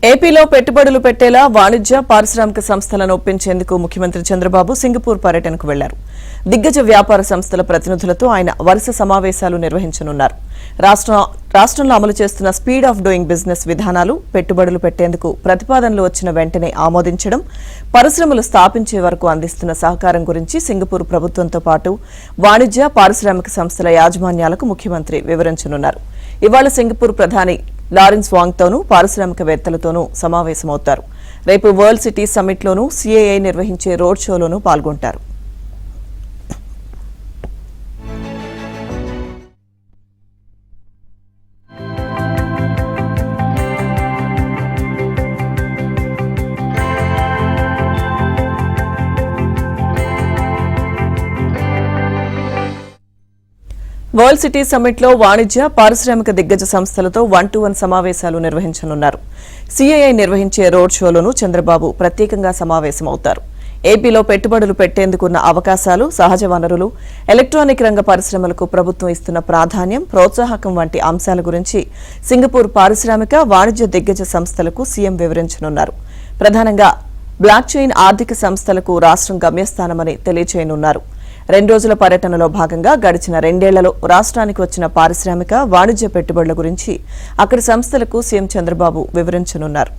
ఏపీలో పెట్టుబడులు పెట్టేలా వాణిజ్య పారిశ్రామిక సంస్థలను ఒప్పించేందుకు ముఖ్యమంత్రి చంద్రబాబు సింగపూర్ పర్యటనకు వెళ్లారు. దిగ్గజ వ్యాపార సంస్థల ప్రతినిధులతో ఆయన వరుస సమావేశాలు నిర్వహించనున్నారు. రాష్ట్రంలో అమలు చేస్తున్న స్పీడ్ ఆఫ్ డూయింగ్ బిజినెస్ విధానాలు, పెట్టుబడులు పెట్టేందుకు ప్రతిపాదనలు వచ్చిన వెంటనే ఆమోదించడం, పరిశ్రమలు స్థాపించే వరకు అందిస్తున్న సహకారం గురించి సింగపూర్ ప్రభుత్వంతో పాటు వాణిజ్య పారిశ్రామిక సంస్థల యాజమాన్యాలకు ముఖ్యమంత్రి వివరించనున్నారు. ఇవాళ సింగపూర్ ప్రధాని లారెన్స్ వాంగ్ తోనూ పారిశ్రామికవేత్తలతోనూ సమావేశమవుతారు. రేపు వరల్డ్ సిటీ సమ్మిట్లోనూ సిఐఐ నిర్వహించే రోడ్ షోలోనూ పాల్గొంటారు. వరల్డ్ సిటీ సమ్మిట్లో వాణిజ్య పారిశ్రామిక దిగ్గజ సంస్థలతో 1-to-1 సమావేశాలు నిర్వహించనున్నారు. సిఐఐ నిర్వహించే రోడ్ షోలోనూ చంద్రబాబు ప్రత్యేకంగా సమావేశమవుతారు. ఏపీలో పెట్టుబడులు పెట్టేందుకున్న అవకాశాలు, సహజ వనరులు, ఎలక్ట్రానిక్ రంగ పరిశ్రమలకు ప్రభుత్వం ఇస్తున్న ప్రాధాన్యం, ప్రోత్సాహకం వంటి అంశాల గురించి సింగపూర్ పారిశ్రామిక, వాణిజ్య దిగ్గజ సంస్థలకు సీఎం వివరించనున్నారు. ప్రధానంగా బ్లాక్ చైన్ ఆర్థిక సంస్థలకు రాష్ట్రం గమ్యస్థానమని తెలియజేయనున్నారు. 2 రోజుల పర్యటనలో భాగంగా గడిచిన 2 ఏళ్లలో రాష్ట్రానికి వచ్చిన పారిశ్రామిక, వాణిజ్య పెట్టుబడుల గురించి అక్కడి సంస్థలకు సీఎం చంద్రబాబు వివరించనున్నారు.